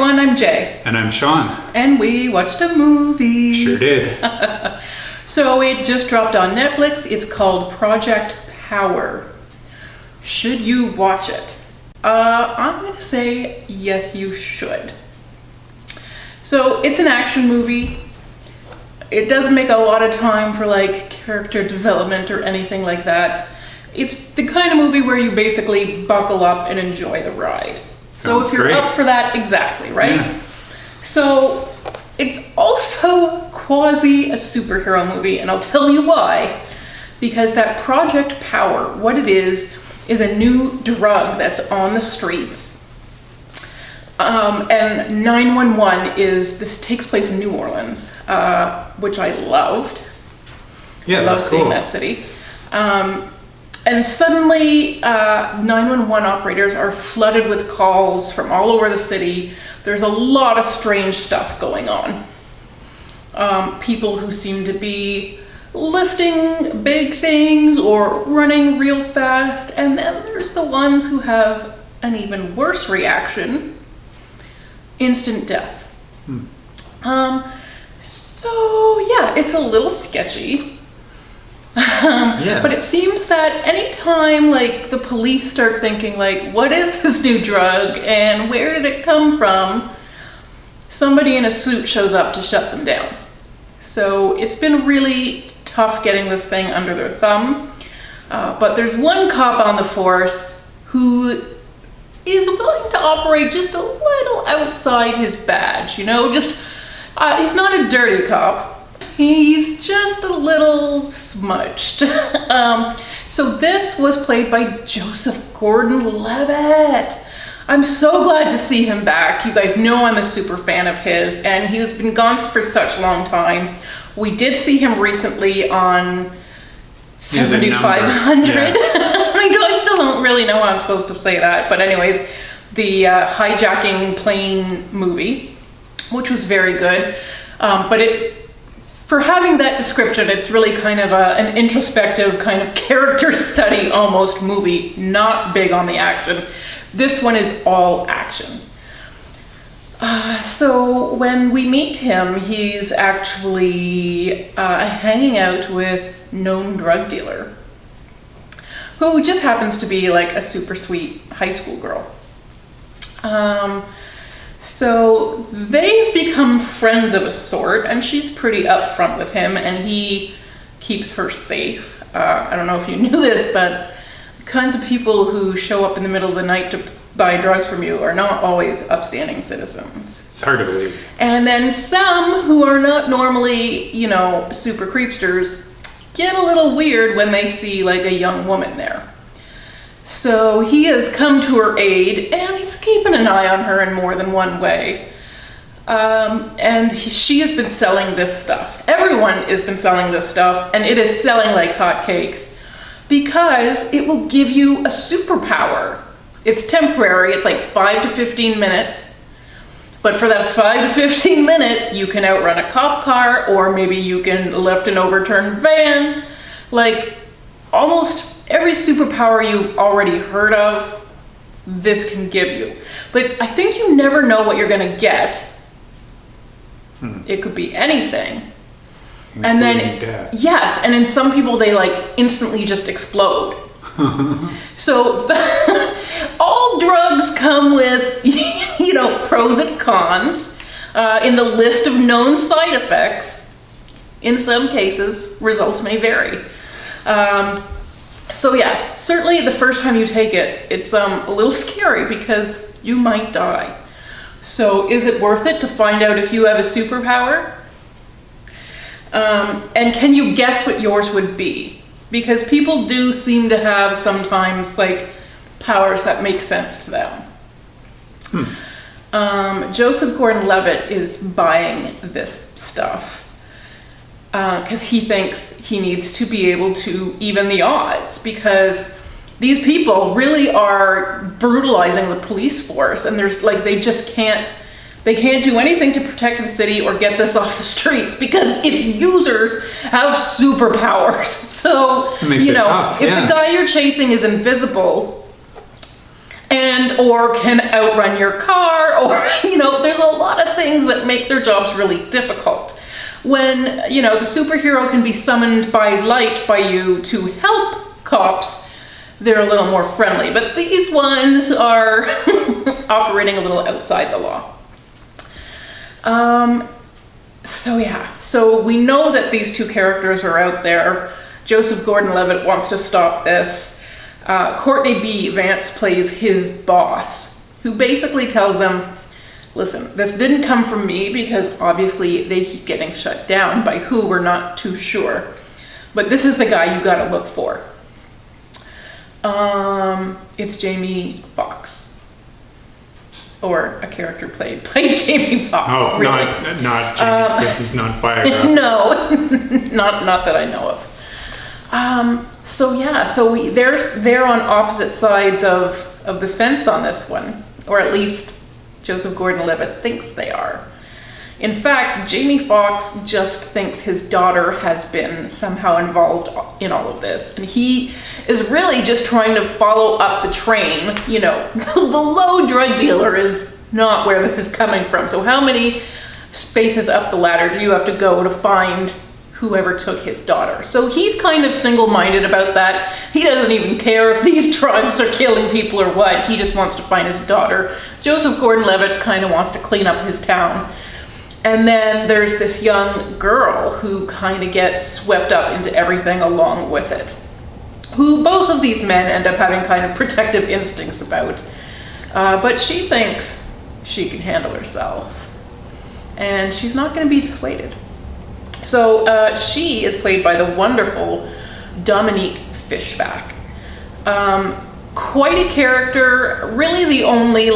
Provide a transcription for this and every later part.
everyone, I'm Jay. And I'm Sean. And we watched a movie. Sure did. So it just dropped on Netflix. It's called Project Power. Should you watch it? I'm going to say yes, you should. So it's an action movie. It doesn't make a lot of time for like character development or anything like that. It's the kind of movie where you basically buckle up and enjoy the ride. So if you're great. up for that, exactly, right? Yeah. So it's also quasi a superhero movie, and I'll tell you why. Because that Project Power, what it is a new drug that's on the streets. And 911 this takes place in New Orleans, which I loved. Yeah, I love that's seeing cool. that city. And suddenly, 911 operators are flooded with calls from all over the city. There's a lot of strange stuff going on. People who seem to be lifting big things or running real fast. And then there's the ones who have an even worse reaction: instant death. So yeah, it's a little sketchy. Yeah. But it seems that anytime like the police start thinking like, what is this new drug and where did it come from, somebody in a suit shows up to shut them down. So it's been really tough getting this thing under their thumb. But there's one cop on the force who is willing to operate just a little outside his badge, you know, just he's not a dirty cop. He's just a little smudged. So this was played by Joseph Gordon-Levitt. I'm so glad to see him back. You guys know I'm a super fan of his, and he's been gone for such a long time. We did see him recently on 7500. Yeah. I still don't really know how I'm supposed to say that, but anyways, the hijacking plane movie, which was very good. But for having that description, it's really kind of an introspective kind of character study almost movie, not big on the action. This one is all action. So when we meet him, he's actually hanging out with known drug dealer, who just happens to be like a super sweet high school girl. So they've become friends of a sort, and she's pretty upfront with him, and he keeps her safe. I don't know if you knew this, but the kinds of people who show up in the middle of the night to buy drugs from you are not always upstanding citizens. It's hard to believe. And then some who are not normally, you know, super creepsters get a little weird when they see like a young woman there. So he has come to her aid, and he's keeping an eye on her in more than one way. And she has been selling this stuff. Everyone has been selling this stuff, and it is selling like hotcakes because it will give you a superpower. It's temporary. It's like 5 to 15 minutes. But for that 5 to 15 minutes, you can outrun a cop car, or maybe you can lift an overturned van. Like almost every superpower you've already heard of, this can give you. But I think you never know what you're going to get. It could be anything. And then, death. yes, and in some people they like instantly just explode. So all drugs come with, you know, pros and cons. In the list of known side effects, in some cases, results may vary. So yeah, certainly the first time you take it, it's a little scary because you might die. So is it worth it to find out if you have a superpower? And can you guess what yours would be? Because people do seem to have sometimes like powers that make sense to them. Joseph Gordon-Levitt is buying this stuff because he thinks he needs to be able to even the odds, because these people really are brutalizing the police force, and there's like they can't do anything to protect the city or get this off the streets because its users have superpowers. So It makes you it know, tough, if yeah. the guy you're chasing is invisible, or can outrun your car, or, there's a lot of things that make their jobs really difficult. When, the superhero can be summoned by light by you to help cops, they're a little more friendly. But these ones are operating a little outside the law. So we know that these two characters are out there. Joseph Gordon-Levitt wants to stop this. Courtney B. Vance plays his boss, who basically tells them, listen, this didn't come from me because obviously they keep getting shut down. By who, we're not too sure. But this is the guy you gotta look for. It's Jamie Foxx. Or a character played by Jamie Foxx. Oh, really. not Jamie. This is not biographical. No, not that I know of. So they're on opposite sides of the fence on this one, or at least Joseph Gordon-Levitt thinks they are. In fact, Jamie Foxx just thinks his daughter has been somehow involved in all of this, and he is really just trying to follow up the train. The low drug dealer is not where this is coming from. So how many spaces up the ladder do you have to go to find whoever took his daughter? So he's kind of single-minded about that. He doesn't even care if these drugs are killing people or what. He just wants to find his daughter. Joseph Gordon-Levitt kind of wants to clean up his town. And then there's this young girl who kind of gets swept up into everything along with it, who both of these men end up having kind of protective instincts about. But she thinks she can handle herself, and she's not going to be dissuaded. So she is played by the wonderful Dominique Fishbach. Quite a character, really the only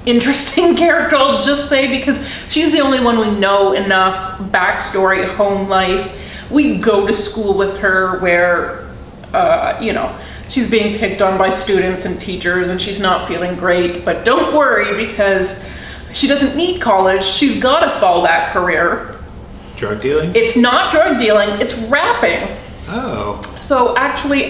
interesting character, I'll just say, because she's the only one we know enough backstory, home life. We go to school with her where, she's being picked on by students and teachers and she's not feeling great, but don't worry because she doesn't need college. She's got a fallback career. Drug dealing? It's not drug dealing, it's rapping. Oh. So actually,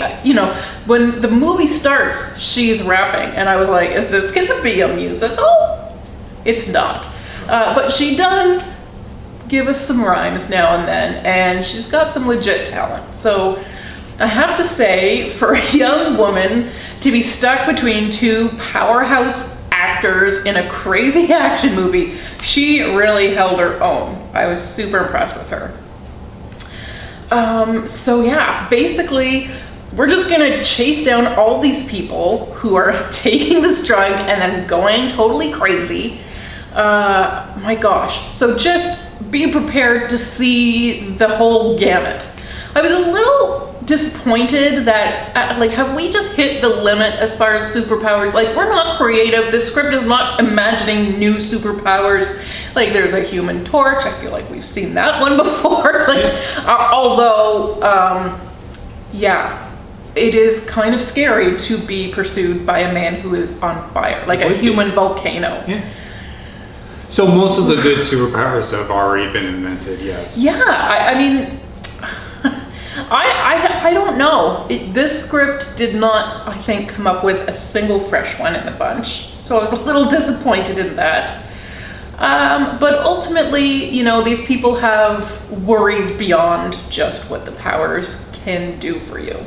when the movie starts, she's rapping, and I was like, is this gonna be a musical? It's not. But she does give us some rhymes now and then, and she's got some legit talent. So I have to say, for a young woman to be stuck between two powerhouse actors in a crazy action movie, she really held her own. I was super impressed with her. Basically, we're just gonna chase down all these people who are taking this drug and then going totally crazy. My gosh. So just be prepared to see the whole gamut. I was a little disappointed that, have we just hit the limit as far as superpowers? We're not creative. This script is not imagining new superpowers. There's a Human Torch. I feel like we've seen that one before. It is kind of scary to be pursued by a man who is on fire, a human volcano. Yeah. So most of the good superpowers have already been invented, yes. Yeah, I don't know. This script did not, I think, come up with a single fresh one in the bunch. So I was a little disappointed in that. But ultimately, these people have worries beyond just what the powers can do for you.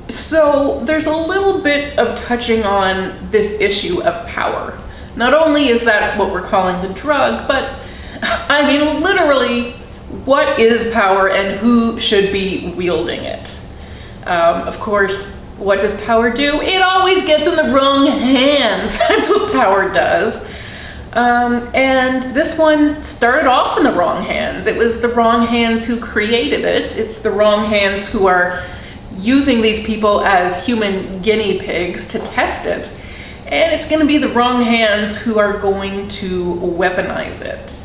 So there's a little bit of touching on this issue of power. Not only is that what we're calling the drug, but literally, what is power and who should be wielding it? Of course, what does power do? It always gets in the wrong hands. That's what power does. And this one started off in the wrong hands. It was the wrong hands who created it. It's the wrong hands who are using these people as human guinea pigs to test it. And it's going to be the wrong hands who are going to weaponize it.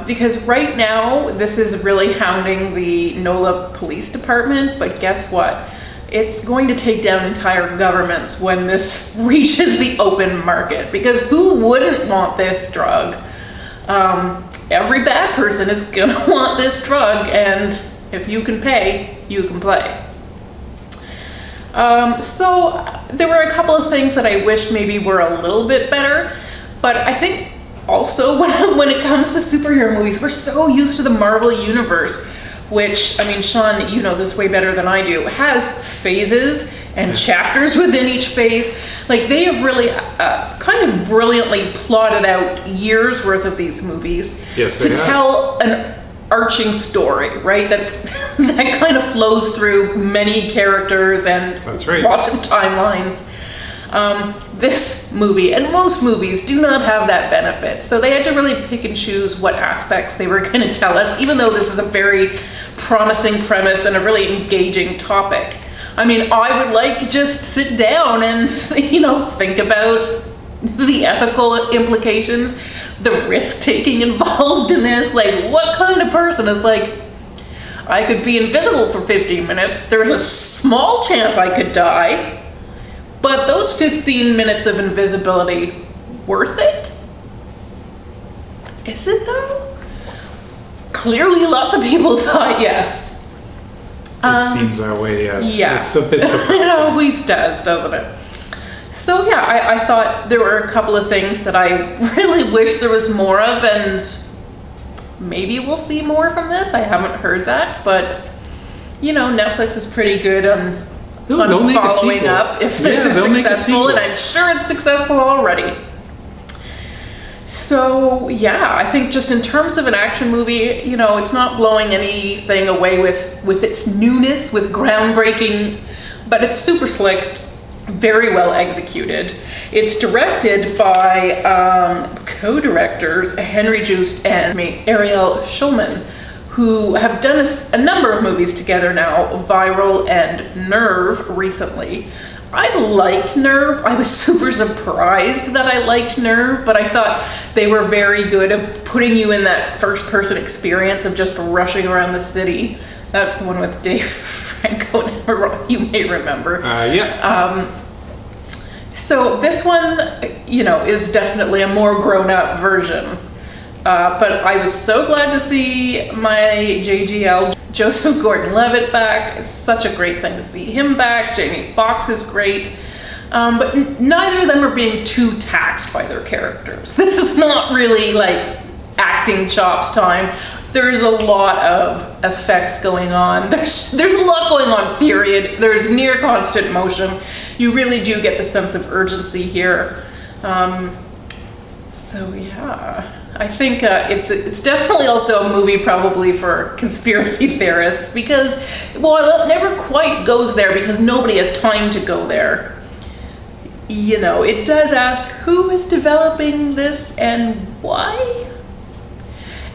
Because right now, this is really hounding the NOLA Police Department, but guess what? It's going to take down entire governments when this reaches the open market, because who wouldn't want this drug? Every bad person is gonna want this drug, and if you can pay, you can play. So there were a couple of things that I wished maybe were a little bit better, but I think also when it comes to superhero movies, we're so used to the Marvel Universe, which, I mean, Sean, you know this way better than I do, has phases and chapters within each phase. Like, they have really kind of brilliantly plotted out years worth of these movies to tell an arching story, right? That kind of flows through many characters and lots of timelines. This movie and most movies do not have that benefit, so they had to really pick and choose what aspects they were going to tell us, even though this is a very promising premise and a really engaging topic. I mean, I would like to just sit down and, you know, think about the ethical implications, the risk-taking involved in this. Like, what kind of person is like, I could be invisible for 15 minutes, there's a small chance I could die, but those 15 minutes of invisibility, worth it? Is it though? Clearly lots of people thought yes. It seems that way, yes. Yeah. It's a bit surprising. It always does, doesn't it? So yeah, I thought there were a couple of things that I really wish there was more of, and maybe we'll see more from this. I haven't heard that, but you know, Netflix is pretty good on following up if this is successful, and I'm sure it's successful already. So yeah, I think just in terms of an action movie, you know, it's not blowing anything away with its newness, with groundbreaking, but it's super slick, very well executed. It's directed by co-directors Henry Joost and Ariel Schulman, who have done a number of movies together now, Viral and Nerve recently. I liked Nerve. I was super surprised that I liked Nerve, but I thought they were very good of putting you in that first-person experience of just rushing around the city. That's the one with Dave Franco, you may remember. So this one, you know, is definitely a more grown-up version. But I was so glad to see my JGL, Joseph Gordon-Levitt, back. It's such a great thing to see him back. Jamie Foxx is great. But neither of them are being too taxed by their characters. This is not really like acting chops time. There's a lot of effects going on. There's a lot going on, period. There's near constant motion. You really do get the sense of urgency here. So yeah, I think it's definitely also a movie probably for conspiracy theorists, because, well, it never quite goes there because nobody has time to go there. You know, it does ask who is developing this and why?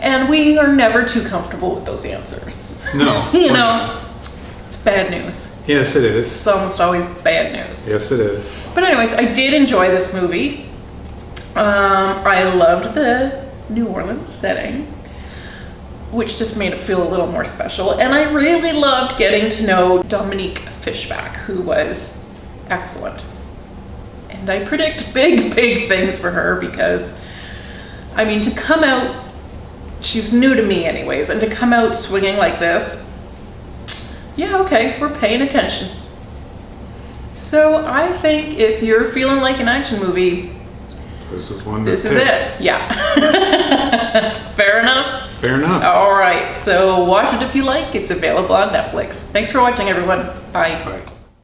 And we are never too comfortable with those answers. No. You know, it's bad news. Yes, it is. It's almost always bad news. Yes, it is. But anyways, I did enjoy this movie. I loved the New Orleans setting, which just made it feel a little more special. And I really loved getting to know Dominique Fishbach, who was excellent. And I predict big, big things for her because, I mean, to come out, she's new to me anyways, and to come out swinging like this, yeah, okay, we're paying attention. So I think if you're feeling like an action movie, this is one. This is it. Yeah. Fair enough? Fair enough. All right. So watch it if you like. It's available on Netflix. Thanks for watching, everyone. Bye. Bye.